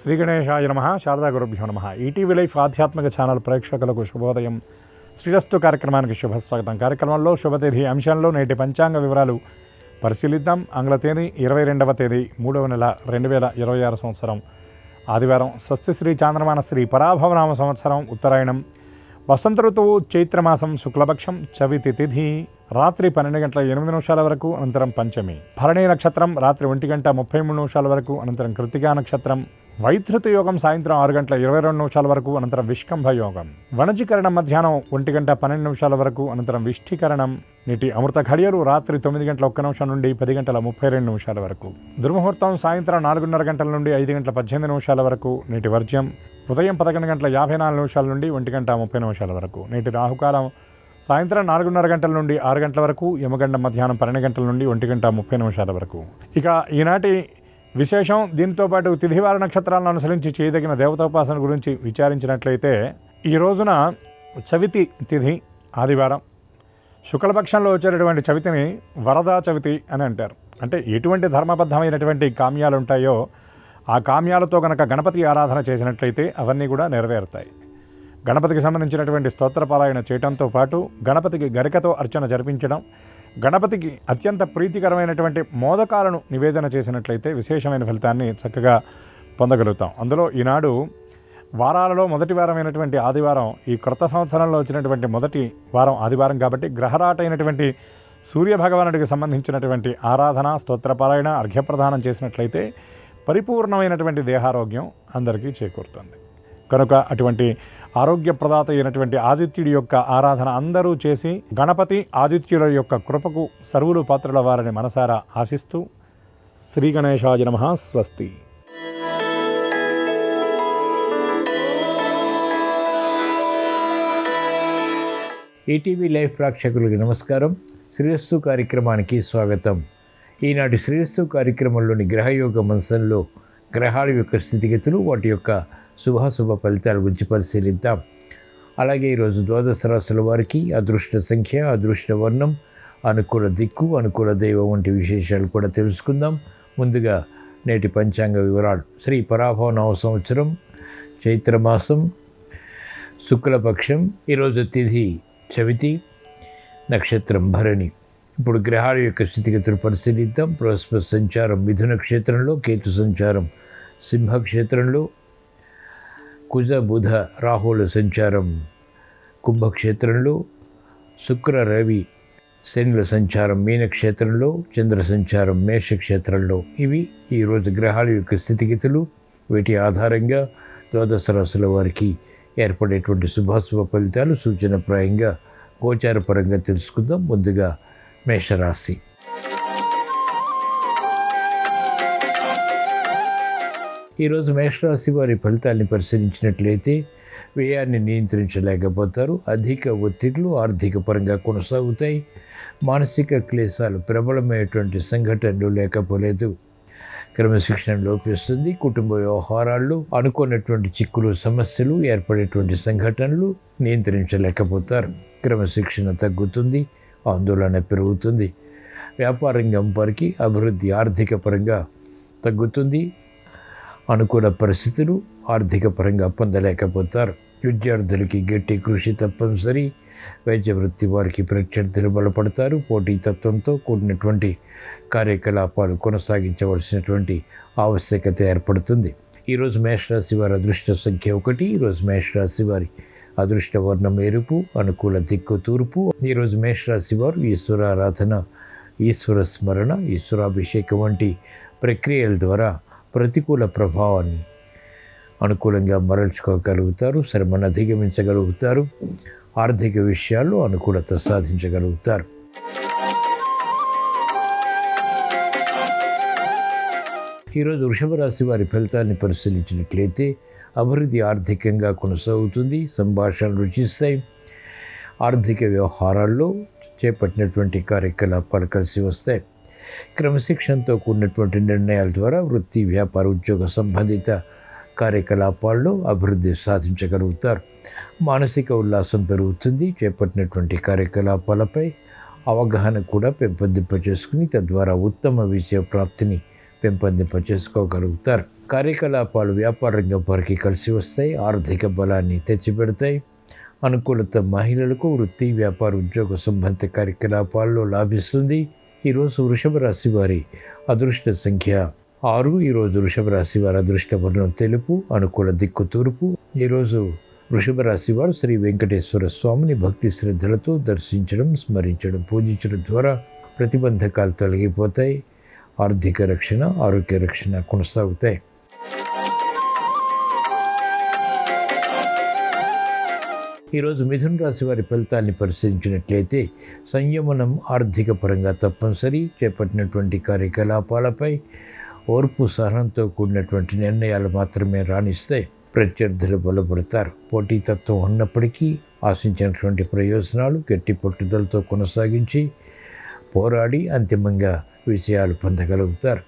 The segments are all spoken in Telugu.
శ్రీ గణేశాయ నమః. శారదా గురుభ్యో నమః. ఈటీవీ లైఫ్ ఆధ్యాత్మిక ఛానల్ ప్రేక్షకులకు శుభోదయం. శ్రీరస్తు కార్యక్రమానికి శుభస్వాగతం. కార్యక్రమంలో శుభతిథి అంశంలో నేటి పంచాంగ వివరాలు పరిశీలిద్దాం. ఆంగ్ల తేదీ 22వ తేదీ 3వ నెల 2026 సంవత్సరం ఆదివారం. స్వస్తి శ్రీ చాంద్రమాన శ్రీ పరాభవనామ సంవత్సరం ఉత్తరాయణం. వసంత ఋతువు చైత్రమాసం శుక్లపక్షం చవితి తిథి రాత్రి 12:08 వరకు, అనంతరం పంచమి. భరణీ నక్షత్రం రాత్రి 1:33 వరకు, అనంతరం కృత్తికా నక్షత్రం. వైధృత యోగం సాయంత్రం 6:22 వరకు, అనంతరం విష్కంభ యోగం. వణజీకరణం మధ్యాహ్నం 1:12 వరకు, అనంతరం విష్ఠీకరణం. నేటి అమృత ఘడియలు రాత్రి 9:01 నుండి 10:32 వరకు. దుర్ముహూర్తం సాయంత్రం 4:30 గంటల నుండి 5:18 వరకు. నేటి వర్జ్యం ఉదయం 11:54 నుండి 1:30 వరకు. నేటి రాహుకాలం సాయంత్రం 4:30 గంటల నుండి 6 గంటల వరకు. యమగండం మధ్యాహ్నం 12 గంటల నుండి 1:30 వరకు. ఇక ఈనాటి విశేషం. దీంతో పాటు తిథివార నక్షత్రాలను అనుసరించి చేయదగిన దేవతోపాసన గురించి విచారించినట్లయితే, ఈ రోజున చవితి తిథి ఆదివారం. శుక్లపక్షంలో వచ్చేటటువంటి చవితిని వరదా చవితి అని అంటారు. అంటే ఎటువంటి ధర్మబద్ధమైనటువంటి కామ్యాలు ఉంటాయో ఆ కామ్యాలతో కనుక గణపతి ఆరాధన చేసినట్లయితే అవన్నీ కూడా నెరవేరుతాయి. గణపతికి సంబంధించినటువంటి స్తోత్రపారాయణ చేయడంతో పాటు గణపతికి గరికతో అర్చన జరిపించడం, గణపతికి అత్యంత ప్రీతికరమైనటువంటి మోదకాలను నివేదన చేసినట్లయితే విశేషమైన ఫలితాన్ని చక్కగా పొందగలుగుతాం. అందులో ఈనాడు వారాలలో మొదటి వారమైనటువంటి ఆదివారం, ఈ క్రొత్త సంవత్సరంలో వచ్చినటువంటి మొదటి వారం ఆదివారం కాబట్టి గ్రహరాటైనటువంటి సూర్యభగవానుడికి సంబంధించినటువంటి ఆరాధన, స్తోత్రపారాయణ, అర్ఘ్యప్రదానం చేసినట్లయితే పరిపూర్ణమైనటువంటి దేహారోగ్యం అందరికీ చేకూరుతుంది. కనుక అటువంటి ఆరోగ్యప్రదాత అయినటువంటి ఆదిత్యుడి యొక్క ఆరాధన అందరూ చేసి గణపతి ఆదిత్యుల యొక్క కృపకు సర్వులు పాత్రుల వారిని మనసారా ఆశిస్తూ శ్రీ గణేశాయ నమః. స్వస్తి. ఈటీవీ లైవ్ ప్రేక్షకులకి నమస్కారం. శ్రీరస్తు కార్యక్రమానికి స్వాగతం. ఈనాటి శ్రీరస్తు కార్యక్రమంలోని గ్రహయోగ మంచంలో గ్రహాల యొక్క స్థితిగతులు, వాటి యొక్క శుభాశుభ ఫలితాల గురించి పరిశీలిద్దాం. అలాగే ఈరోజు ద్వాదశ రాశుల వారికి అదృష్ట సంఖ్య, అదృష్ట వర్ణం, అనుకూల దిక్కు, అనుకూల దైవం వంటి విశేషాలు కూడా తెలుసుకుందాం. ముందుగా నేటి పంచాంగ వివరాలు. శ్రీ పరాభవనామ సంవత్సరం చైత్రమాసం శుక్లపక్షం. ఈరోజు తిథి చవితి, నక్షత్రం భరణి. ఇప్పుడు గ్రహాల యొక్క స్థితిగతులు పరిశీలిద్దాం. బృహస్పతి సంచారం మిథున క్షేత్రంలో, కేతు సంచారం సింహక్షేత్రంలో, కుజ బుధ రాహుల సంచారం కుంభక్షేత్రంలో, శుక్ర రవి శనుల సంచారం మీనక్షేత్రంలో, చంద్ర సంచారం మేషక్షేత్రంలో. ఇవి ఈరోజు గ్రహాల యొక్క స్థితిగతులు. వీటి ఆధారంగా ద్వాదశ రాశుల వారికి ఏర్పడేటువంటి శుభాశుభ ఫలితాలు సూచనప్రాయంగా గోచారపరంగా తెలుసుకుందాం. ముందుగా మేషరాశి. ఈరోజు మేషరాశి వారి ఫలితాన్ని పరిశీలించినట్లయితే వ్యయాన్ని నియంత్రించలేకపోతారు. అధిక ఒత్తిళ్లు ఆర్థిక పరంగా కొనసాగుతాయి. మానసిక క్లేశాలు ప్రబలమైనటువంటి సంఘటనలు లేకపోలేదు. క్రమశిక్షణ లోపిస్తుంది. కుటుంబ వ్యవహారాల్లో అనుకున్నటువంటి చిక్కులు, సమస్యలు ఏర్పడేటువంటి సంఘటనలు నియంత్రించలేకపోతారు. క్రమశిక్షణ తగ్గుతుంది. ఆందోళన పెరుగుతుంది. వ్యాపార రంగం వారికి అభివృద్ధి ఆర్థిక పరంగా తగ్గుతుంది. అనుకూల పరిస్థితులు ఆర్థిక పరంగా పొందలేకపోతారు. విద్యార్థులకి గట్టి కృషి తప్పనిసరి. వైద్య వృత్తి వారికి ప్రత్యర్థులు బలపడతారు. పోటీతత్వంతో కూడినటువంటి కార్యకలాపాలు కొనసాగించవలసినటువంటి ఆవశ్యకత ఏర్పడుతుంది. ఈరోజు మేషరాశి వారి అదృష్ట సంఖ్య 1. ఈరోజు మేషరాశి వారి అదృష్ట వర్ణం ఎరుపు, అనుకూల దిక్కు తూర్పు. ఈరోజు మేషరాశి వారు ఈశ్వరారాధన, ఈశ్వర స్మరణ, ఈశ్వరాభిషేకం వంటి ప్రక్రియల ద్వారా ప్రతికూల ప్రభావాన్ని అనుకూలంగా మరల్చుకోగలుగుతారు. శ్రమను అధిగమించగలుగుతారు. ఆర్థిక విషయాల్లో అనుకూలత సాధించగలుగుతారు. ఈరోజు వృషభ రాశి వారి ఫలితాన్ని పరిశీలించినట్లయితే అభివృద్ధి ఆర్థికంగా కొనసాగుతుంది. సంభాషణలు రుచిస్తాయి. ఆర్థిక వ్యవహారాల్లో చేపట్టినటువంటి కార్యకలాపాలు కలిసి వస్తాయి. క్రమశిక్షణతో కూడినటువంటి నిర్ణయాల ద్వారా వృత్తి, వ్యాపార, ఉద్యోగ సంబంధిత కార్యకలాపాల్లో అభివృద్ధి సాధించగలుగుతారు. మానసిక ఉల్లాసం పెరుగుతుంది. చేపట్టినటువంటి కార్యకలాపాలపై అవగాహన కూడా పెంపొందింపచేసుకుని తద్వారా ఉత్తమ విజయ ప్రాప్తిని పెంపొందింపచేసుకోగలుగుతారు. కార్యకలాపాలు వ్యాపార రంగం వారికి కలిసి వస్తాయి, ఆర్థిక బలాన్ని తెచ్చిపెడతాయి. అనుకూలత మహిళలకు వృత్తి, వ్యాపార, ఉద్యోగ సంబంధిత కార్యకలాపాల్లో లాభిస్తుంది. ఈరోజు వృషభ రాశి వారి అదృష్ట సంఖ్య 6. ఈరోజు వృషభ రాశి వారి అదృష్ట వర్ణం తెలుపు, అనుకూల దిక్కు తూర్పు. ఈరోజు వృషభ రాశి వారు శ్రీ వెంకటేశ్వర స్వామిని భక్తి శ్రద్ధలతో దర్శించడం, స్మరించడం, పూజించడం ద్వారా ప్రతిబంధకాలు తొలగిపోతాయి. ఆర్థిక రక్షణ, ఆరోగ్య రక్షణ కొనసాగుతాయి. ఈరోజు మిథున రాశి వారి ఫలితాన్ని పరిశీలించినట్లయితే సంయమనం ఆర్థిక పరంగా తప్పనిసరి. చేపట్టినటువంటి కార్యకలాపాలపై ఓర్పు, సహనంతో కూడినటువంటి నిర్ణయాలు మాత్రమే రాణిస్తాయి. ప్రత్యర్థులు బలపడతారు. పోటీతత్వం ఉన్నప్పటికీ ఆశించినటువంటి ప్రయోజనాలు గట్టి పట్టుదలతో కొనసాగించి పోరాడి అంతిమంగా విజయాలు పొందగలుగుతారు.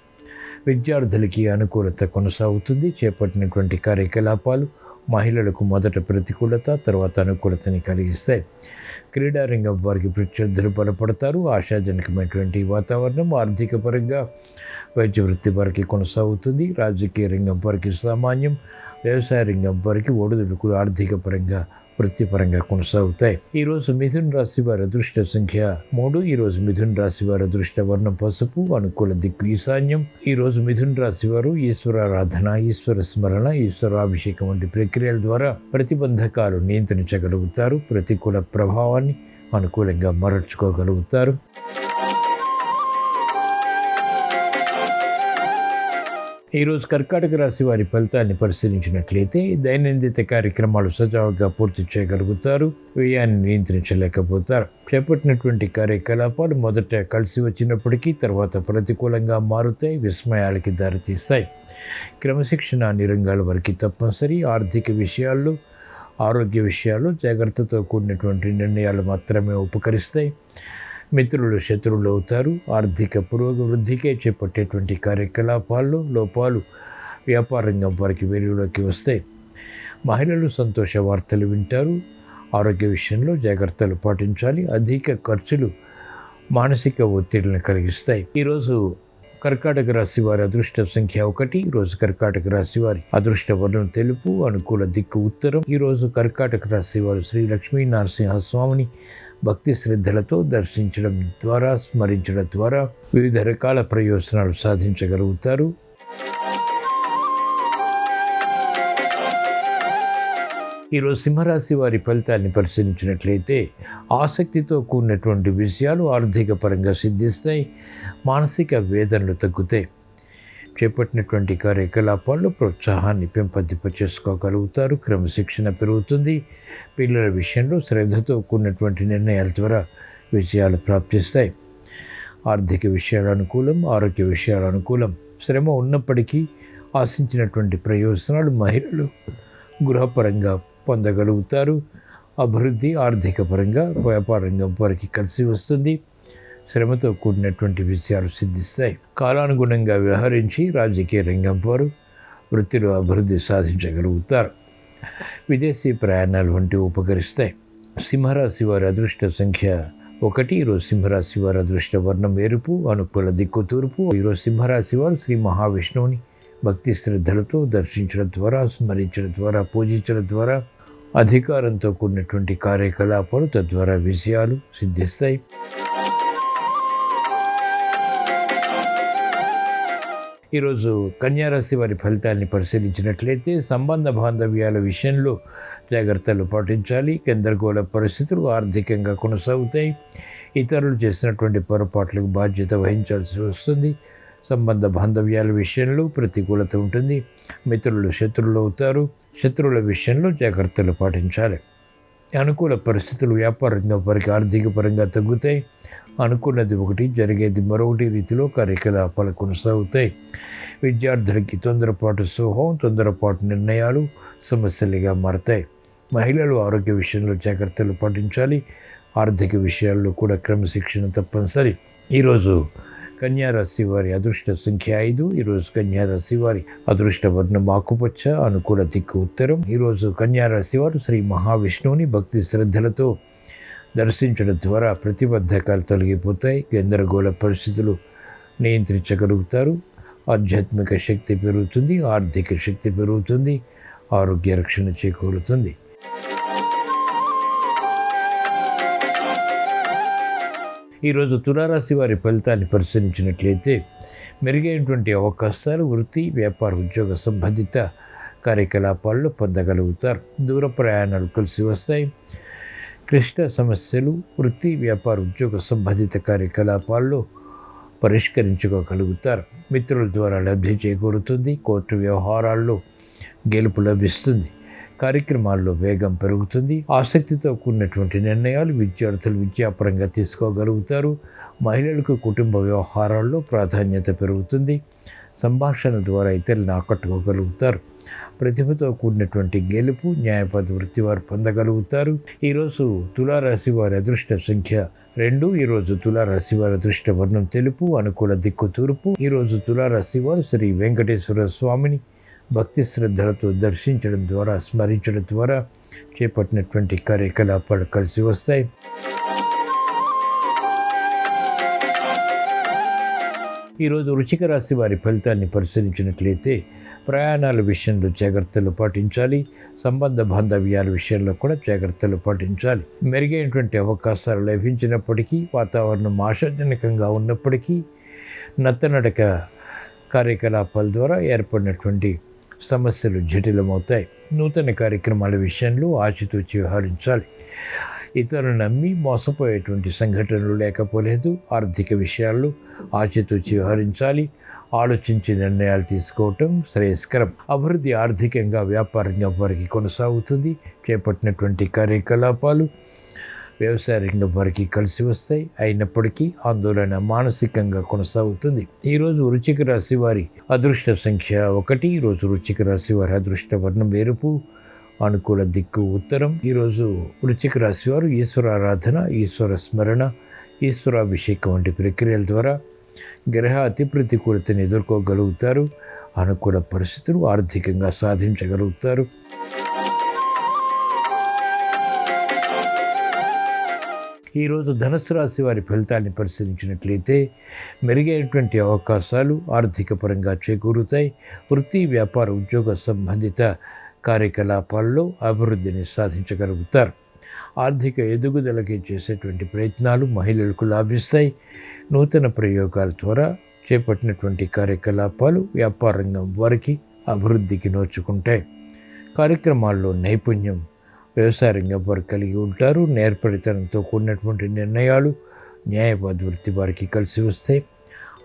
విద్యార్థులకి అనుకూలత కొనసాగుతుంది. చేపట్టినటువంటి కార్యకలాపాలు మహిళలకు మొదట ప్రతికూలత, తర్వాత అనుకూలతని కలిగిస్తాయి. క్రీడారంగం వారికి ప్రత్యర్థులు బలపడతారు. ఆశాజనకమైనటువంటి వాతావరణం ఆర్థిక పరంగా వైద్య వృత్తి వారికి కొనసాగుతుంది. రాజకీయ రంగం వారికి సామాన్యం, వ్యవసాయ రంగం వారికి ఒడిదుడుకులు ఆర్థిక పరంగా, వృత్తిపరంగా కొనసాగుతాయి. ఈరోజు మిథున రాశి వారి అదృష్ట సంఖ్య 3. ఈరోజు మిథున రాశి వారి అదృష్ట వర్ణం పసుపు, అనుకూల దిక్కు ఈశాన్యం. ఈరోజు మిథున రాశి వారు ఈశ్వరారాధన, ఈశ్వర స్మరణ, ఈశ్వరాభిషేకం వంటి ప్రక్రియల ద్వారా ప్రతిబంధకాలు నియంత్రించగలుగుతారు. ప్రతికూల ప్రభావాన్ని అనుకూలంగా మరల్చుకోగలుగుతారు. ఈరోజు కర్కాటక రాశి వారి ఫలితాన్ని పరిశీలించినట్లయితే దైనందిత కార్యక్రమాలు సజావుగా పూర్తి చేయగలుగుతారు. వ్యయాన్ని నియంత్రించలేకపోతారు. చేపట్టినటువంటి కార్యకలాపాలు మొదట కలిసి వచ్చినప్పటికీ తర్వాత ప్రతికూలంగా మారుతాయి, విస్మయాలకి దారితీస్తాయి. క్రమశిక్షణ అన్ని రంగాల వరకు తప్పనిసరి. ఆర్థిక విషయాల్లో, ఆరోగ్య విషయాల్లో జాగ్రత్తతో కూడినటువంటి నిర్ణయాలు మాత్రమే ఉపకరిస్తాయి. మిత్రులు శత్రువులు అవుతారు. ఆర్థిక పురోగవృద్ధికే చేపట్టేటువంటి కార్యకలాపాల్లో లోపాలు వ్యాపార రంగం వారికి వెలుగులోకి వస్తాయి. మహిళలు సంతోష వార్తలు వింటారు. ఆరోగ్య విషయంలో జాగ్రత్తలు పాటించాలి. అధిక ఖర్చులు మానసిక ఒత్తిడిని కలిగిస్తాయి. ఈరోజు కర్కాటక రాశి వారి అదృష్ట సంఖ్య 1. ఈరోజు కర్కాటక రాశి వారి అదృష్ట వర్ణం తెలుపు, అనుకూల దిక్కు ఉత్తరం. ఈరోజు కర్కాటక రాశి వారు శ్రీ లక్ష్మీ నరసింహస్వామిని భక్తి శ్రద్ధలతో దర్శించడం ద్వారా, స్మరించడం ద్వారా వివిధ రకాల ప్రయోజనాలు సాధించగలుగుతారు. ఈరోజు సింహరాశి వారి ఫలితాన్ని పరిశీలించినట్లయితే ఆసక్తితో కూడినటువంటి విషయాలు ఆర్థిక పరంగా సిద్ధిస్తాయి. మానసిక వేదనలు తగ్గుతాయి. చేపట్టినటువంటి కార్యకలాపాల్లో ప్రోత్సాహాన్ని పెంపొందింపచేసుకోగలుగుతారు. క్రమశిక్షణ పెరుగుతుంది. పిల్లల విషయంలో శ్రద్ధతో కూడినటువంటి నిర్ణయాల ద్వారా విజయాలు ప్రాప్తిస్తాయి. ఆర్థిక విషయాల అనుకూలం, ఆరోగ్య విషయాల అనుకూలం. శ్రమ ఉన్నప్పటికీ ఆశించినటువంటి ప్రయోజనాలు మహిళలు గృహపరంగా పొందగలుగుతారు. అభివృద్ధి ఆర్థిక పరంగా వ్యాపార రంగం వారికి కలిసి వస్తుంది. శ్రమతో కూడినటువంటి విషయాలు సిద్ధిస్తాయి. కాలానుగుణంగా వ్యవహరించి రాజకీయ రంగం వారు వృత్తిలో అభివృద్ధి సాధించగలుగుతారు. విదేశీ ప్రయాణాలు వంటివి ఉపకరిస్తాయి. సింహరాశి వారి అదృష్ట సంఖ్య 1. ఈరోజు సింహరాశి వారి అదృష్ట వర్ణం ఎరుపు, అనుకూల దిక్కు తూర్పు. ఈరోజు సింహరాశి వారు శ్రీ మహావిష్ణువుని భక్తి శ్రద్ధలతో దర్శించడం ద్వారా, స్మరించడం ద్వారా, పూజించడం ద్వారా అధికారంతో కూడినటువంటి కార్యకలాపాలు తద్వారా విజయాలు సిద్ధిస్తాయి. ఈరోజు కన్యారాశి వారి ఫలితాన్ని పరిశీలించినట్లయితే సంబంధ బాంధవ్యాల విషయంలో జాగ్రత్తలు పాటించాలి. గందరగోళ పరిస్థితులు ఆర్థికంగా కొనసాగుతాయి. ఇతరులు చేసినటువంటి పొరపాట్లకు బాధ్యత వహించాల్సి వస్తుంది. సంబంధ బాంధవ్యాల విషయంలో ప్రతికూలత ఉంటుంది. మిత్రులు శత్రువులు అవుతారు. శత్రువుల విషయంలో జాగ్రత్తలు పాటించాలి. అనుకూల పరిస్థితులు వ్యాపార రంగం వారికి ఆర్థిక పరంగా తగ్గుతాయి. అనుకున్నది ఒకటి, జరిగేది మరొకటి రీతిలో కార్యకలాపాలు కొనసాగుతాయి. విద్యార్థులకి తొందరపాటు స్వభావం, తొందరపాటు నిర్ణయాలు సమస్యలుగా మారతాయి. మహిళలు ఆరోగ్య విషయంలో జాగ్రత్తలు పాటించాలి. ఆర్థిక విషయాల్లో కూడా క్రమశిక్షణ తప్పనిసరి. ఈరోజు కన్యారాశి వారి అదృష్ట సంఖ్య 5. ఈరోజు కన్యారాశి వారి అదృష్ట వర్ణం ఆకుపచ్చ, అనుకూల దిక్కు ఉత్తరం. ఈరోజు కన్యారాశి వారు శ్రీ మహావిష్ణువుని భక్తి శ్రద్ధలతో దర్శించడం ద్వారా ప్రతిబంధకాలు తొలగిపోతాయి. గందరగోళ పరిస్థితులు నియంత్రించగలుగుతారు. ఆధ్యాత్మిక శక్తి పెరుగుతుంది, ఆర్థిక శక్తి పెరుగుతుంది, ఆరోగ్య రక్షణ చేకూరుతుంది. ఈరోజు తులారాశి వారి ఫలితాన్ని పరిశీలించినట్లయితే మెరుగైనటువంటి అవకాశాలు వృత్తి, వ్యాపార, ఉద్యోగ సంబంధిత కార్యకలాపాల్లో పొందగలుగుతారు. దూర ప్రయాణాలు కలిసి వస్తాయి. క్లిష్ట సమస్యలు వృత్తి, వ్యాపార, ఉద్యోగ సంబంధిత కార్యకలాపాల్లో పరిష్కరించుకోగలుగుతారు. మిత్రుల ద్వారా లబ్ధి చేకూరుతుంది. కోర్టు వ్యవహారాల్లో గెలుపు లభిస్తుంది. కార్యక్రమాల్లో వేగం పెరుగుతుంది. ఆసక్తితో కూడినటువంటి నిర్ణయాలు విద్యార్థులు విద్యాపరంగా తీసుకోగలుగుతారు. మహిళలకు కుటుంబ వ్యవహారాల్లో ప్రాధాన్యత పెరుగుతుంది. సంభాషణ ద్వారా ఇతరులను ఆకట్టుకోగలుగుతారు. ప్రతిభతో కూడినటువంటి గెలుపు న్యాయపద వృత్తి వారు పొందగలుగుతారు. ఈరోజు తులారాశి వారి అదృష్ట సంఖ్య 2. ఈరోజు తులారాశి వారి అదృష్ట వర్ణం తెలుపు, అనుకూల దిక్కు తూర్పు. ఈరోజు తులారాశి వారు శ్రీ వెంకటేశ్వర స్వామిని భక్తి శ్రద్ధలతో దర్శించడం ద్వారా, స్మరించడం ద్వారా చేపట్టినటువంటి కార్యకలాపాలు కలిసి వస్తాయి. ఈరోజు వృశ్చిక రాశి వారి ఫలితాన్ని పరిశీలించినట్లయితే ప్రయాణాల విషయంలో జాగ్రత్తలు పాటించాలి. సంబంధ బాంధవ్యాల విషయంలో కూడా జాగ్రత్తలు పాటించాలి. మెరుగైనటువంటి అవకాశాలు లభించినప్పటికీ, వాతావరణం ఆశాజనకంగా ఉన్నప్పటికీ, నత్తనడక కార్యకలాపాల ద్వారా ఏర్పడినటువంటి సమస్యలు జటిలమవుతాయి. నూతన కార్యక్రమాల విషయంలో ఆచితూచి వ్యవహరించాలి. ఇతరులను నమ్మి మోసపోయేటువంటి సంఘటనలు లేకపోలేదు. ఆర్థిక విషయాల్లో ఆచితూచి వ్యవహరించాలి. ఆలోచించి నిర్ణయాలు తీసుకోవటం శ్రేయస్కరం. అభివృద్ధి ఆర్థికంగా, వ్యాపారంగా వారికి కొనసాగుతుంది. చేపట్టినటువంటి కార్యకలాపాలు వ్యవసాయ రంగం వారికి కలిసి వస్తాయి. అయినప్పటికీ ఆందోళన మానసికంగా కొనసాగుతుంది. ఈరోజు వృశ్చిక రాశి వారి అదృష్ట సంఖ్య 1. ఈరోజు వృశ్చిక రాశి వారి అదృష్ట వర్ణం ఎరుపు, అనుకూల దిక్కు ఉత్తరం. ఈరోజు వృశ్చిక రాశి వారు ఈశ్వరారాధన, ఈశ్వర స్మరణ, ఈశ్వరాభిషేకం వంటి ప్రక్రియల ద్వారా గ్రహ అతి ప్రతికూలతను ఎదుర్కోగలుగుతారు. అనుకూల పరిస్థితులు ఆర్థికంగా సాధించగలుగుతారు. ఈరోజు ధనుసు రాశి వారి ఫలితాన్ని పరిశీలించినట్లయితే మెరుగైనటువంటి అవకాశాలు ఆర్థిక పరంగా చేకూరుతాయి. వృత్తి, వ్యాపార, ఉద్యోగ సంబంధిత కార్యకలాపాల్లో అభివృద్ధిని సాధించగలుగుతారు. ఆర్థిక ఎదుగుదలకి చేసేటువంటి ప్రయత్నాలు మహిళలకు లాభిస్తాయి. నూతన ప్రయోగాల ద్వారా చేపట్టినటువంటి కార్యకలాపాలు వ్యాపార రంగం వారికి అభివృద్ధికి నోచుకుంటాయి. కార్యక్రమాల్లో నైపుణ్యం వ్యవసాయ రంగం వారు కలిగి ఉంటారు. నేర్పరితనంతో కూడినటువంటి నిర్ణయాలు న్యాయవాద వృత్తి వారికి కలిసి వస్తాయి.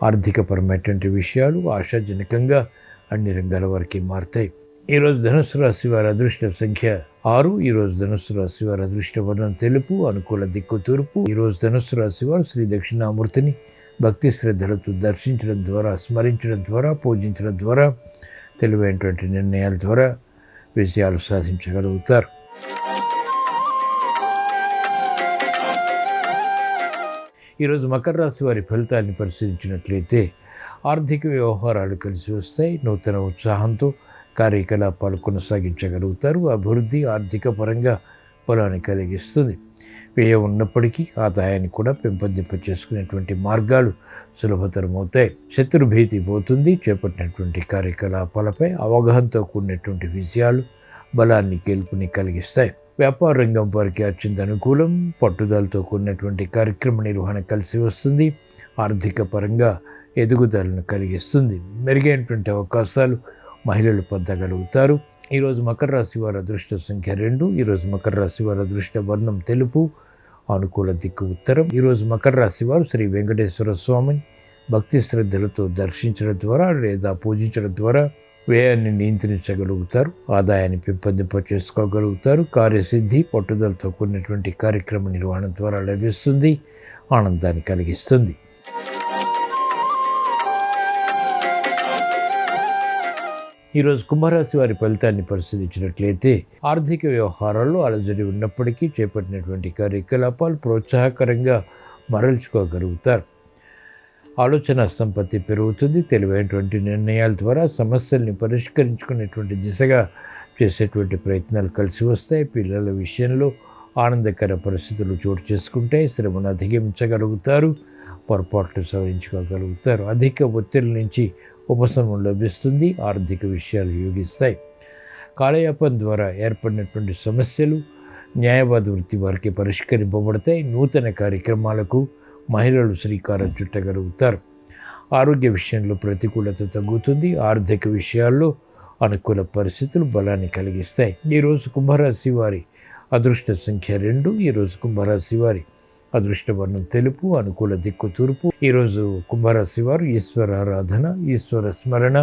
ఆర్థికపరమైనటువంటి విషయాలు ఆశాజనకంగా అన్ని రంగాల వారికి మారుతాయి. ఈరోజు ధనుసు రాశి వారి అదృష్ట సంఖ్య 6. ఈరోజు ధనుసు రాశి వారి అదృష్ట వర్ణం తెలుపు, అనుకూల దిక్కు తూర్పు. ఈరోజు ధనుసు రాశి వారు శ్రీ దక్షిణామూర్తిని భక్తి శ్రద్ధలతో దర్శించడం ద్వారా, స్మరించడం ద్వారా, పూజించడం ద్వారా, తెలివైనటువంటి నిర్ణయాల ద్వారా విజయాలు సాధించగలుగుతారు. ఈరోజు మకర రాశి వారి ఫలితాన్ని పరిశీలించినట్లయితే ఆర్థిక వ్యవహారాలు కలిసి వస్తాయి. నూతన ఉత్సాహంతో కార్యకలాపాలు కొనసాగించగలుగుతారు. అభివృద్ధి ఆర్థిక పరంగా బలాన్ని కలిగిస్తుంది. వ్యయం ఉన్నప్పటికీ ఆదాయాన్ని కూడా పెంపొందింప చేసుకునేటువంటి మార్గాలు సులభతరం అవుతాయి. శత్రుభీతి పోతుంది. చేపట్టినటువంటి కార్యకలాపాలపై అవగాహనతో కూడినటువంటి విజయాలు బలాన్ని, గెలుపుని కలిగిస్తాయి. వ్యాపార రంగం వారికి అత్యంత అనుకూలం. పట్టుదలతో కూడినటువంటి కార్యక్రమ నిర్వహణ కలిసి వస్తుంది. ఆర్థిక పరంగా ఎదుగుదలను కలిగిస్తుంది. మెరుగైనటువంటి అవకాశాలు మహిళలు పొందగలుగుతారు. ఈరోజు మకర రాశి వారి అదృష్ట సంఖ్య 2. ఈరోజు మకర రాశి వారి అదృష్ట వర్ణం తెలుపు, అనుకూల దిక్కు ఉత్తరం. ఈరోజు మకర రాశి వారు శ్రీ వెంకటేశ్వర స్వామిని భక్తి శ్రద్ధలతో దర్శించడం ద్వారా లేదా పూజించడం ద్వారా వ్యయాన్ని నియంత్రించగలుగుతారు. ఆదాయాన్ని పెంపొందింప చేసుకోగలుగుతారు. కార్యసిద్ధి పట్టుదలతో కూడినటువంటి కార్యక్రమ నిర్వహణ ద్వారా లభిస్తుంది. ఆనందాన్ని కలిగిస్తుంది. ఈరోజు కుంభరాశి వారి ఫలితాన్ని పరిశీలించినట్లయితే ఆర్థిక వ్యవహారాల్లో అలజడి ఉన్నప్పటికీ చేపట్టినటువంటి కార్యకలాపాలు ప్రోత్సాహకరంగా మరల్చుకోగలుగుతారు. ఆలోచన సంపత్తి పెరుగుతుంది. తెలివైనటువంటి నిర్ణయాల ద్వారా సమస్యల్ని పరిష్కరించుకునేటువంటి దిశగా చేసేటువంటి ప్రయత్నాలు కలిసి వస్తాయి. పిల్లల విషయంలో ఆనందకర పరిస్థితులు చోటు చేసుకుంటే శ్రమను అధిగమించగలుగుతారు. పొరపాట్లు సవరించుకోగలుగుతారు. అధిక ఒత్తిడి నుంచి ఉపశమనం లభిస్తుంది. ఆర్థిక విషయాలు యోగిస్తాయి. కాలయాపన ద్వారా ఏర్పడినటువంటి సమస్యలు న్యాయవాద వృత్తి వారికి పరిష్కరింపబడతాయి. నూతన కార్యక్రమాలకు మహిళలు శ్రీకారం చుట్టగలుగుతారు. ఆరోగ్య విషయంలో ప్రతికూలత తగ్గుతుంది. ఆర్థిక విషయాల్లో అనుకూల పరిస్థితులు బలాన్ని కలిగిస్తాయి. ఈరోజు కుంభరాశి వారి అదృష్ట సంఖ్య 2. ఈరోజు కుంభరాశి వారి అదృష్ట వర్ణం తెలుపు. అనుకూల దిక్కు తూర్పు. ఈరోజు కుంభరాశి వారు ఈశ్వర ఆరాధన, ఈశ్వర స్మరణ,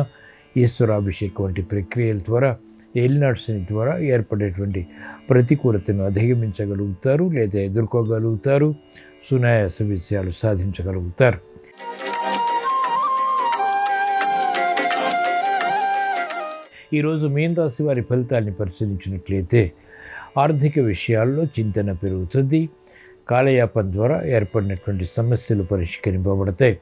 ఈశ్వరాభిషేకం వంటి ప్రక్రియల ద్వారా ఏలినాడు శని ద్వారా ఏర్పడేటువంటి ప్రతికూలతను అధిగమించగలుగుతారు లేదా ఎదుర్కోగలుగుతారు. సునాయాస విషయాలు సాధించగలుగుతారు. ఈరోజు మీన రాశి వారి ఫలితాన్ని పరిశీలించినట్లయితే ఆర్థిక విషయాల్లో చింతన పెరుగుతుంది. కాలయాపన ద్వారా ఏర్పడినటువంటి సమస్యలు పరిష్కరింపబడతాయి.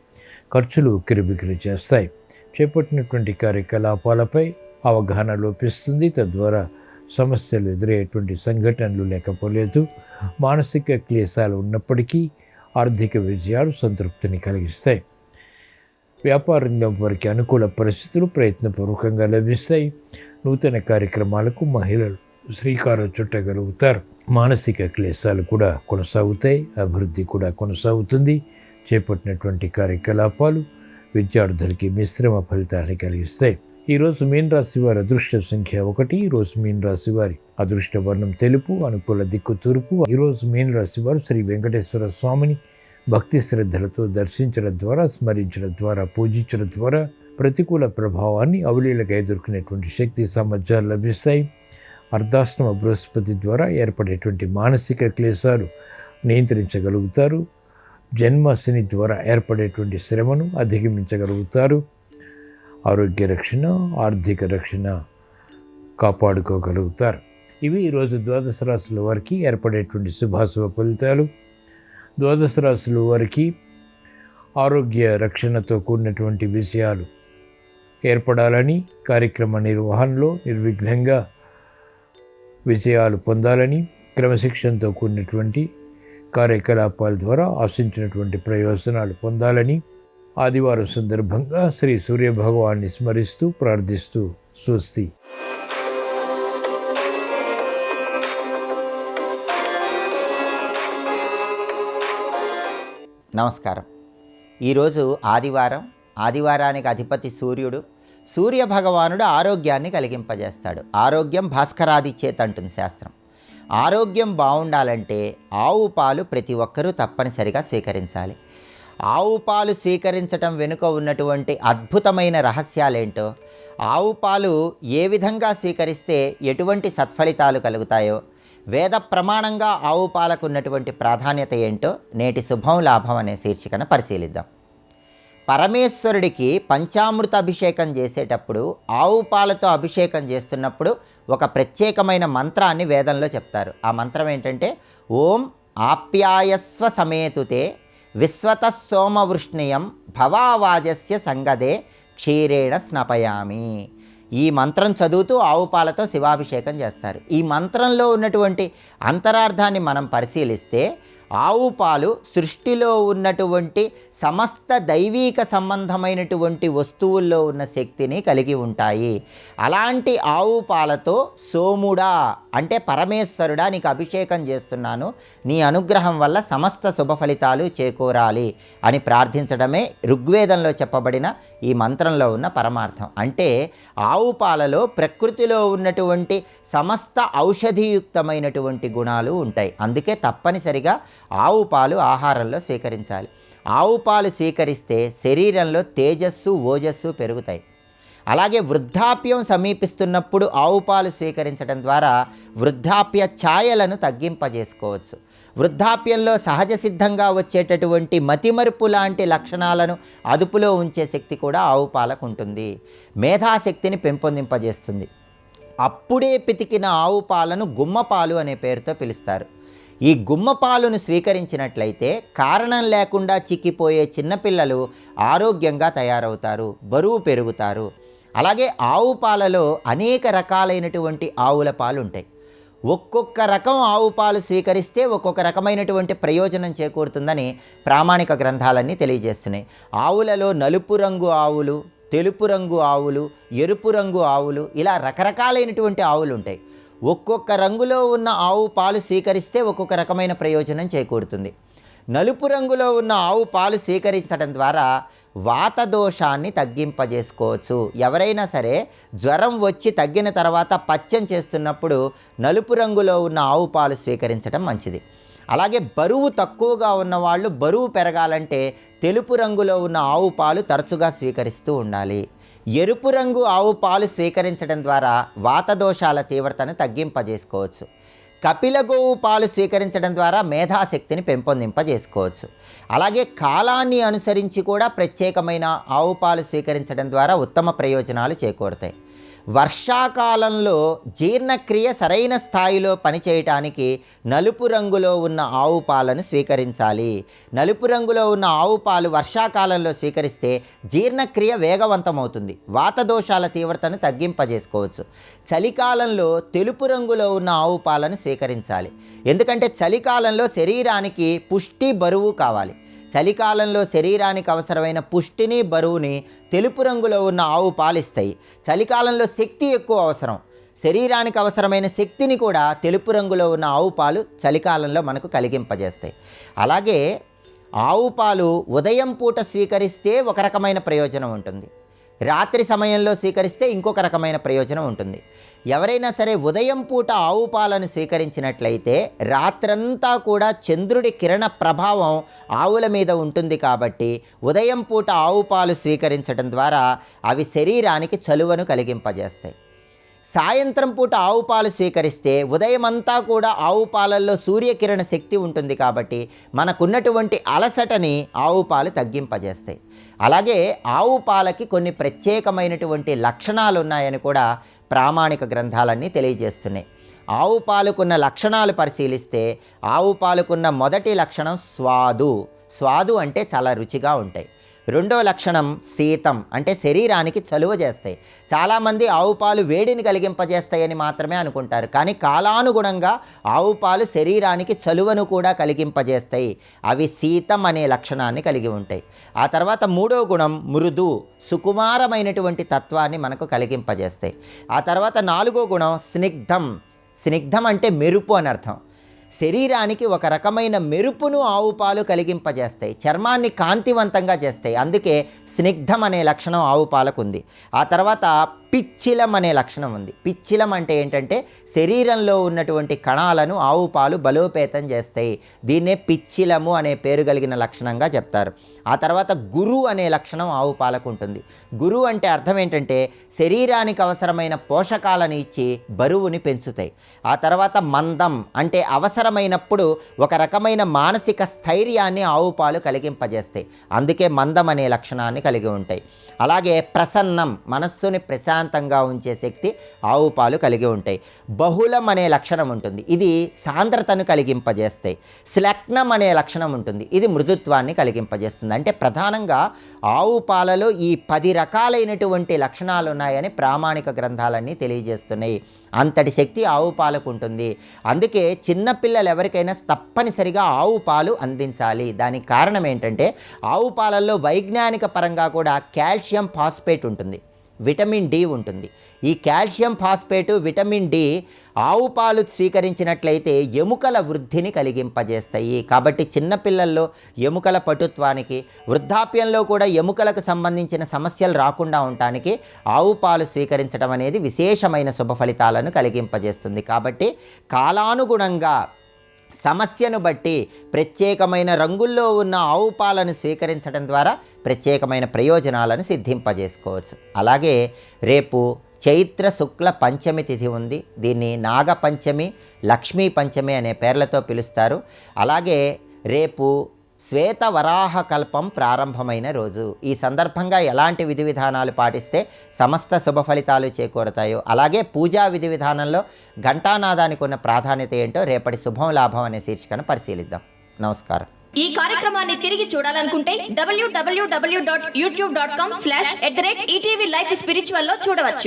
ఖర్చులు ఉక్కిరిబిక్కిరి చేస్తాయి. చేపట్టినటువంటి కార్యకలాపాలపై అవగాహన లోపిస్తుంది. తద్వారా సమస్యలు ఎదురయ్యేటువంటి సంఘటనలు లేకపోలేదు. మానసిక క్లేశాలు ఉన్నప్పటికీ ఆర్థిక విజయాలు సంతృప్తిని కలిగిస్తాయి. వ్యాపార రంగం వారికి అనుకూల పరిస్థితులు ప్రయత్నపూర్వకంగా లభిస్తాయి. నూతన కార్యక్రమాలకు మహిళలు శ్రీకారం చుట్టగలుగుతారు. మానసిక క్లేశాలు కూడా కొనసాగుతాయి. అభివృద్ధి కూడా కొనసాగుతుంది. చేపట్టినటువంటి కార్యకలాపాలు విద్యార్థులకి మిశ్రమ ఫలితాన్ని కలిగిస్తాయి. ఈరోజు మీన రాశి వారి అదృష్ట సంఖ్య 1. ఈరోజు మీన రాశి వారి అదృష్ట వర్ణం తెలుపు. అనుకూల దిక్కు తూర్పు. ఈరోజు మీన రాశి వారు శ్రీ వెంకటేశ్వర స్వామిని భక్తి శ్రద్ధలతో దర్శించడం ద్వారా, స్మరించడం ద్వారా, పూజించడం ద్వారా ప్రతికూల ప్రభావాన్ని అవలీలగా ఎదుర్కొనేటువంటి శక్తి సామర్థ్యాలు లభిస్తాయి. అర్ధాష్టమ బృహస్పతి ద్వారా ఏర్పడేటువంటి మానసిక క్లేశాలు నియంత్రించగలుగుతారు. జన్మ శని ద్వారా ఏర్పడేటువంటి శ్రమను అధిగమించగలుగుతారు. ఆరోగ్య రక్షణ, ఆర్థిక రక్షణ కాపాడుకోగలుగుతారు. ఇవి ఈరోజు ద్వాదశ రాశుల వారికి ఏర్పడేటువంటి శుభాశుభ ఫలితాలు. ద్వాదశ రాశుల వారికి ఆరోగ్య రక్షణతో కూడినటువంటి విషయాలు ఏర్పడాలని, కార్యక్రమ నిర్వహణలో నిర్విఘ్నంగా విజయాలు పొందాలని, క్రమశిక్షణతో కూడినటువంటి కార్యకలాపాల ద్వారా ఆశించినటువంటి ప్రయోజనాలు పొందాలని ఆదివారం సందర్భంగా శ్రీ సూర్య భగవాన్ని స్మరిస్తూ ప్రార్థిస్తూ స్వస్తి. నమస్కారం. ఈరోజు ఆదివారానికి అధిపతి సూర్యుడు. సూర్య భగవానుడు ఆరోగ్యాన్ని కలిగింపజేస్తాడు. ఆరోగ్యం భాస్కరాదిచ్చేత అంటుంది శాస్త్రం. ఆరోగ్యం బాగుండాలంటే ఆవు పాలు ప్రతి ఒక్కరూ తప్పనిసరిగా స్వీకరించాలి. ఆవు పాలు స్వీకరించటం వెనుక ఉన్నటువంటి అద్భుతమైన రహస్యాలేంటో, ఆవు పాలు ఏ విధంగా స్వీకరిస్తే ఎటువంటి సత్ఫలితాలు కలుగుతాయో, వేద ప్రమాణంగా ఆవు పాలకు ఉన్నటువంటి ప్రాధాన్యత ఏంటో నేటి శుభం లాభం అనే శీర్షికన పరిశీలిద్దాం. పరమేశ్వరుడికి పంచామృత అభిషేకం చేసేటప్పుడు ఆవు పాలతో అభిషేకం చేస్తున్నప్పుడు ఒక ప్రత్యేకమైన మంత్రాన్ని వేదంలో చెప్తారు. ఆ మంత్రం ఏంటంటే ఓం ఆప్యాయస్వ సమేతుతే విశ్వత సోమవృష్ణియం భవావాజస్య సంగదే క్షీరేణ స్నపయామి. ఈ మంత్రం చదువుతూ ఆవు పాలతో శివాభిషేకం చేస్తారు. ఈ మంత్రంలో ఉన్నటువంటి అంతరార్థాన్ని మనం పరిశీలిస్తే ఆవు పాలు సృష్టిలో ఉన్నటువంటి సమస్త దైవీక సంబంధమైనటువంటి వస్తువుల్లో ఉన్న శక్తిని కలిగి ఉంటాయి. అలాంటి ఆవు పాలతో సోముడా అంటే పరమేశ్వరుడా నీకు అభిషేకం చేస్తున్నాను, నీ అనుగ్రహం వల్ల సమస్త శుభ ఫలితాలు చేకూరాలి అని ప్రార్థించడమే ఋగ్వేదంలో చెప్పబడిన ఈ మంత్రంలో ఉన్న పరమార్థం. అంటే ఆవు పాలలో ప్రకృతిలో ఉన్నటువంటి సమస్త ఔషధియుక్తమైనటువంటి గుణాలు ఉంటాయి. అందుకే తప్పనిసరిగా ఆవు పాలు ఆహారంలో స్వీకరించాలి. ఆవు పాలు స్వీకరిస్తే శరీరంలో తేజస్సు, ఓజస్సు పెరుగుతాయి. అలాగే వృద్ధాప్యం సమీపిస్తున్నప్పుడు ఆవు పాలు స్వీకరించడం ద్వారా వృద్ధాప్య ఛాయలను తగ్గింపజేసుకోవచ్చు. వృద్ధాప్యంలో సహజ సిద్ధంగా వచ్చేటటువంటి మతిమరుపు లాంటి లక్షణాలను అదుపులో ఉంచే శక్తి కూడా ఆవు పాలకు ఉంటుంది. మేధాశక్తిని పెంపొందింపజేస్తుంది. అప్పుడే పితికిన ఆవు పాలను గుమ్మపాలు అనే పేరుతో పిలుస్తారు. ఈ గుమ్మపాలును స్వీకరించినట్లయితే కారణం లేకుండా చిక్కిపోయే చిన్నపిల్లలు ఆరోగ్యంగా తయారవుతారు, బరువు పెరుగుతారు. అలాగే ఆవు పాలలో అనేక రకాలైనటువంటి ఆవుల పాలు ఉంటాయి. ఒక్కొక్క రకం ఆవు పాలు స్వీకరిస్తే ఒక్కొక్క రకమైనటువంటి ప్రయోజనం చేకూరుతుందని ప్రామాణిక గ్రంథాలన్నీ తెలియజేస్తున్నాయి. ఆవులలో నలుపు రంగు ఆవులు, తెలుపు రంగు ఆవులు, ఎరుపు రంగు ఆవులు, ఇలా రకరకాలైనటువంటి ఆవులు ఉంటాయి. ఒక్కొక్క రంగులో ఉన్న ఆవు పాలు స్వీకరిస్తే ఒక్కొక్క రకమైన ప్రయోజనం చేకూరుతుంది. నలుపు రంగులో ఉన్న ఆవు పాలు స్వీకరించడం ద్వారా వాత దోషాన్ని తగ్గింపజేసుకోవచ్చు. ఎవరైనా సరే జ్వరం వచ్చి తగ్గిన తర్వాత పచ్చం చేస్తున్నప్పుడు నలుపు రంగులో ఉన్న ఆవు పాలు స్వీకరించడం మంచిది. అలాగే బరువు తక్కువగా ఉన్నవాళ్ళు బరువు పెరగాలంటే తెలుపు రంగులో ఉన్న ఆవు పాలు తరచుగా స్వీకరిస్తూ ఉండాలి. ఎరుపు రంగు ఆవు పాలు స్వీకరించడం ద్వారా వాత దోషాల తీవ్రతను తగ్గింపజేసుకోవచ్చు. కపిల గోవు పాలు స్వీకరించడం ద్వారా మేధాశక్తిని పెంపొందింపజేసుకోవచ్చు. అలాగే కాలాన్ని అనుసరించి కూడా ప్రత్యేకమైన ఆవు పాలు స్వీకరించడం ద్వారా ఉత్తమ ప్రయోజనాలు చేకూరుతాయి. వర్షాకాలంలో జీర్ణక్రియ సరైన స్థాయిలో పనిచేయటానికి నలుపు రంగులో ఉన్న ఆవు పాలను స్వీకరించాలి. నలుపు రంగులో ఉన్న ఆవు పాలు వర్షాకాలంలో స్వీకరిస్తే జీర్ణక్రియ వేగవంతమవుతుంది, వాత దోషాల తీవ్రతను తగ్గింపజేసుకోవచ్చు. చలికాలంలో తెలుపు రంగులో ఉన్న ఆవు పాలను స్వీకరించాలి. ఎందుకంటే చలికాలంలో శరీరానికి పుష్టి, బరువు కావాలి. చలికాలంలో శరీరానికి అవసరమైన పుష్టిని, బరువుని తెలుపు రంగులో ఉన్న ఆవు పాలిస్తాయి. చలికాలంలో శక్తి ఎక్కువ అవసరం, శరీరానికి అవసరమైన శక్తిని కూడా తెలుపు రంగులో ఉన్న ఆవు పాలు చలికాలంలో మనకు కలిగింపజేస్తాయి. అలాగే ఆవు పాలు ఉదయం పూట స్వీకరిస్తే ఒక రకమైన ప్రయోజనం ఉంటుంది, రాత్రి సమయంలో స్వీకరిస్తే ఇంకొక రకమైన ప్రయోజనం ఉంటుంది. ఎవరైనా సరే ఉదయం పూట ఆవు పాలను స్వీకరించినట్లయితే రాత్రంతా కూడా చంద్రుడి కిరణ ప్రభావం ఆవుల మీద ఉంటుంది కాబట్టి ఉదయం పూట ఆవు పాలు స్వీకరించడం ద్వారా అవి శరీరానికి చలువను కలిగింపజేస్తాయి. సాయంత్రం పూట ఆవు పాలు స్వీకరిస్తే ఉదయం అంతా కూడా ఆవు పాలల్లో సూర్యకిరణ శక్తి ఉంటుంది కాబట్టి మనకున్నటువంటి అలసటని ఆవు పాలు తగ్గింపజేస్తాయి. అలాగే ఆవు పాలకి కొన్ని ప్రత్యేకమైనటువంటి లక్షణాలు ఉన్నాయని కూడా ప్రామాణిక గ్రంథాలన్నీ తెలియజేస్తున్నాయి. ఆవు పాలుకున్న లక్షణాలు పరిశీలిస్తే ఆవు పాలుకున్న మొదటి లక్షణం స్వాదు. స్వాదు అంటే చాలా రుచిగా ఉంటాయి. రెండో లక్షణం శీతం, అంటే శరీరానికి చలువ చేస్తాయి. చాలామంది ఆవు పాలు వేడిని కలిగింపజేస్తాయని మాత్రమే అనుకుంటారు, కానీ కాలానుగుణంగా ఆవు పాలు శరీరానికి చలువను కూడా కలిగింపజేస్తాయి. అవి శీతం అనే లక్షణాన్ని కలిగి ఉంటాయి. ఆ తర్వాత మూడో గుణం మృదు, సుకుమారమైనటువంటి తత్వాన్ని మనకు కలిగింపజేస్తాయి. ఆ తర్వాత నాలుగో గుణం స్నిగ్ధం. స్నిగ్ధం అంటే మెరుపు అని అర్థం. శరీరానికి ఒక రకమైన మెరుపును ఆవు పాలు కలిగింపజేస్తాయి, చర్మాన్ని కాంతివంతంగా చేస్తాయి. అందుకే స్నిగ్ధం అనే లక్షణం ఆవు పాలకు ఉంది. ఆ తర్వాత పిచ్చిలం అనే లక్షణం ఉంది. పిచ్చిలం అంటే ఏంటంటే శరీరంలో ఉన్నటువంటి కణాలను ఆవు పాలు బలోపేతం చేస్తాయి. దీన్నే పిచ్చిలము అనే పేరు కలిగిన లక్షణంగా చెప్తారు. ఆ తర్వాత గురు అనే లక్షణం ఆవు పాలకు ఉంటుంది. గురు అంటే అర్థం ఏంటంటే శరీరానికి అవసరమైన పోషకాలను ఇచ్చి బరువుని పెంచుతాయి. ఆ తర్వాత మందం అంటే అవసరమైనప్పుడు ఒక రకమైన మానసిక స్థైర్యాన్ని ఆవు పాలు కలిగింపజేస్తాయి. అందుకే మందం అనే లక్షణాన్ని కలిగి ఉంటాయి. అలాగే ప్రసన్నం, మనస్సుని ప్రశాంతంగా ఉంచే శక్తి ఆవు పాలు కలిగి ఉంటాయి. బహుళం అనే లక్షణం ఉంటుంది, ఇది సాంద్రతను కలిగింపజేస్తాయి. శ్లగ్నం అనే లక్షణం ఉంటుంది, ఇది మృదుత్వాన్ని కలిగింపజేస్తుంది. అంటే ప్రధానంగా ఆవు పాలలో ఈ 10 రకాలైనటువంటి లక్షణాలు ఉన్నాయని ప్రామాణిక గ్రంథాలన్నీ తెలియజేస్తున్నాయి. అంతటి శక్తి ఆవు పాలకు ఉంటుంది. అందుకే చిన్నపిల్లలు ఎవరికైనా తప్పనిసరిగా ఆవు పాలు అందించాలి. దానికి కారణం ఏంటంటే ఆవు పాలల్లో వైజ్ఞానిక పరంగా కూడా కాల్షియం ఫాస్ఫేట్ ఉంటుంది, విటమిన్ డి ఉంటుంది. ఈ కాల్షియం ఫాస్ఫేటు, విటమిన్ డి ఆవు పాలు స్వీకరించినట్లయితే ఎముకల వృద్ధిని కలిగింపజేస్తాయి. కాబట్టి చిన్నపిల్లల్లో ఎముకల పటుత్వానికి, వృద్ధాప్యంలో కూడా ఎముకలకు సంబంధించిన సమస్యలు రాకుండా ఉండటానికి ఆవు పాలు స్వీకరించడం అనేది విశేషమైన శుభ ఫలితాలను కలిగింపజేస్తుంది. కాబట్టి కాలానుగుణంగా సమస్యను బట్టి ప్రత్యేకమైన రంగుల్లో ఉన్న ఆవు పాలను స్వీకరించడం ద్వారా ప్రత్యేకమైన ప్రయోజనాలను సిద్ధింపజేసుకోవచ్చు. అలాగే రేపు చైత్ర శుక్ల పంచమి తిథి ఉంది. దీన్ని నాగపంచమి, లక్ష్మీ పంచమి అనే పేర్లతో పిలుస్తారు. అలాగే రేపు శ్వేత వరాహ కల్పం ప్రారంభమైన రోజు. ఈ సందర్భంగా ఎలాంటి విధి విధానాలు పాటిస్తే సమస్త శుభ ఫలితాలు చేకూరుతాయో, అలాగే పూజా విధి విధానంలో ఘంటానాదానికి ఉన్న ప్రాధాన్యత ఏంటో రేపటి శుభం లాభం అనే శీర్షికను పరిశీలిద్దాం. నమస్కారం. ఈ కార్యక్రమాన్ని తిరిగి చూడాలనుకుంటే www.youtube.com/ETV Life Spiritual లో చూడవచ్చు.